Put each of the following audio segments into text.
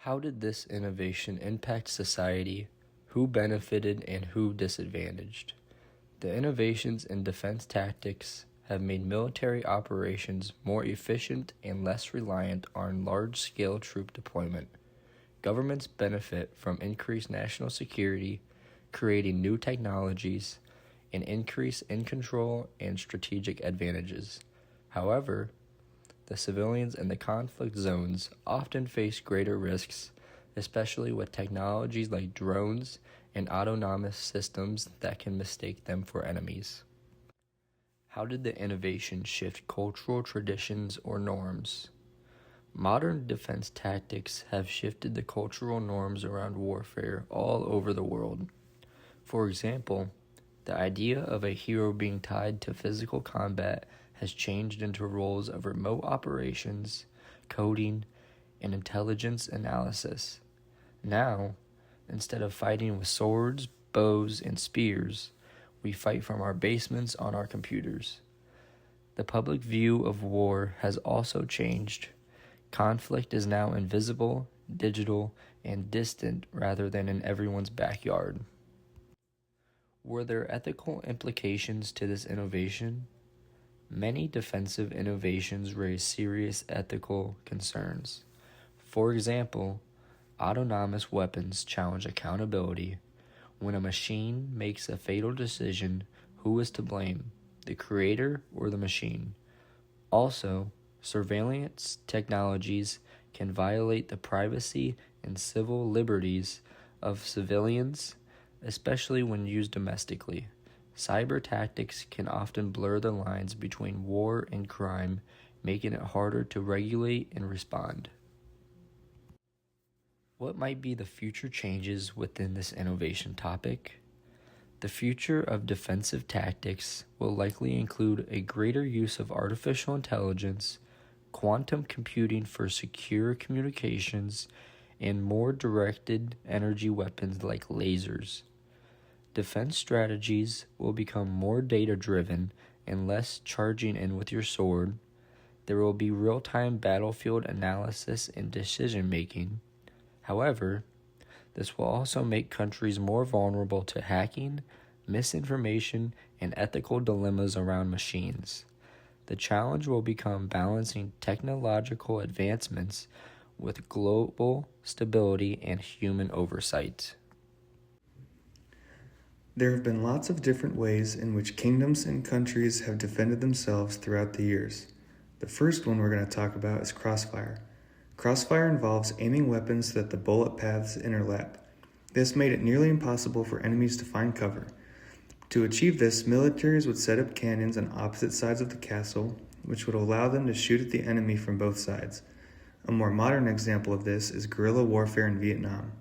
How did this innovation impact society? Who benefited and who disadvantaged? The innovations in defense tactics have made military operations more efficient and less reliant on large-scale troop deployment. Governments benefit from increased national security, creating new technologies, and increase in control and strategic advantages. However, the civilians in the conflict zones often face greater risks, especially with technologies like drones and autonomous systems that can mistake them for enemies. How did the innovation shift cultural traditions or norms? Modern defense tactics have shifted the cultural norms around warfare all over the world. For example, the idea of a hero being tied to physical combat has changed into roles of remote operations, coding, and intelligence analysis. Now, instead of fighting with swords, bows, and spears, we fight from our basements on our computers. The public view of war has also changed. Conflict is now invisible, digital, and distant rather than in everyone's backyard. Were there ethical implications to this innovation? Many defensive innovations raise serious ethical concerns. For example, autonomous weapons challenge accountability. When a machine makes a fatal decision, who is to blame, the creator or the machine? Also, surveillance technologies can violate the privacy and civil liberties of civilians, especially when used domestically. Cyber tactics can often blur the lines between war and crime, making it harder to regulate and respond. What might be the future changes within this innovation topic? The future of defensive tactics will likely include a greater use of artificial intelligence, quantum computing for secure communications, and more directed energy weapons like lasers. Defense strategies will become more data-driven and less charging in with your sword. There will be real-time battlefield analysis and decision-making. However, this will also make countries more vulnerable to hacking, misinformation, and ethical dilemmas around machines. The challenge will become balancing technological advancements with global stability and human oversight. There have been lots of different ways in which kingdoms and countries have defended themselves throughout the years. The first one we're going to talk about is crossfire. Crossfire involves aiming weapons so that the bullet paths interlap. This made it nearly impossible for enemies to find cover. To achieve this, militaries would set up cannons on opposite sides of the castle, which would allow them to shoot at the enemy from both sides. A more modern example of this is guerrilla warfare in Vietnam.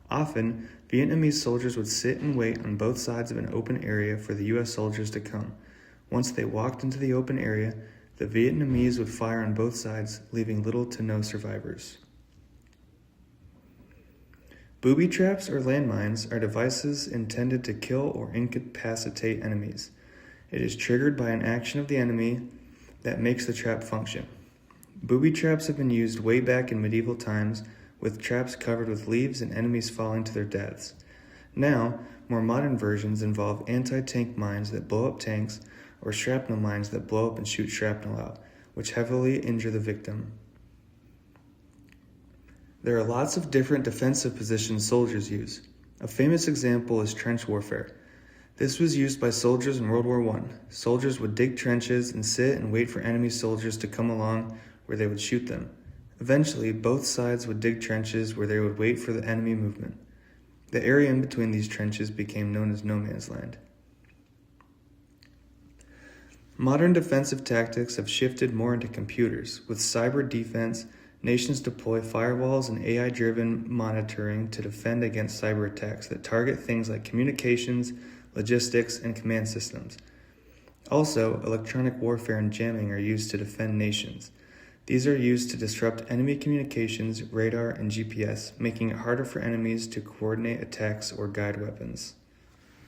Often, Vietnamese soldiers would sit and wait on both sides of an open area for the U.S. soldiers to come. Once they walked into the open area, the Vietnamese would fire on both sides, leaving little to no survivors. Booby traps or landmines are devices intended to kill or incapacitate enemies. It is triggered by an action of the enemy that makes the trap function. Booby traps have been used way back in medieval times, with traps covered with leaves and enemies falling to their deaths. Now, more modern versions involve anti-tank mines that blow up tanks or shrapnel mines that blow up and shoot shrapnel out, which heavily injure the victim. There are lots of different defensive positions soldiers use. A famous example is trench warfare. This was used by soldiers in World War I. Soldiers would dig trenches and sit and wait for enemy soldiers to come along where they would shoot them. Eventually, both sides would dig trenches where they would wait for the enemy movement. The area in between these trenches became known as no man's land. Modern defensive tactics have shifted more into computers. With cyber defense, nations deploy firewalls and AI-driven monitoring to defend against cyber attacks that target things like communications, logistics, and command systems. Also, electronic warfare and jamming are used to defend nations. These are used to disrupt enemy communications, radar, and GPS, making it harder for enemies to coordinate attacks or guide weapons.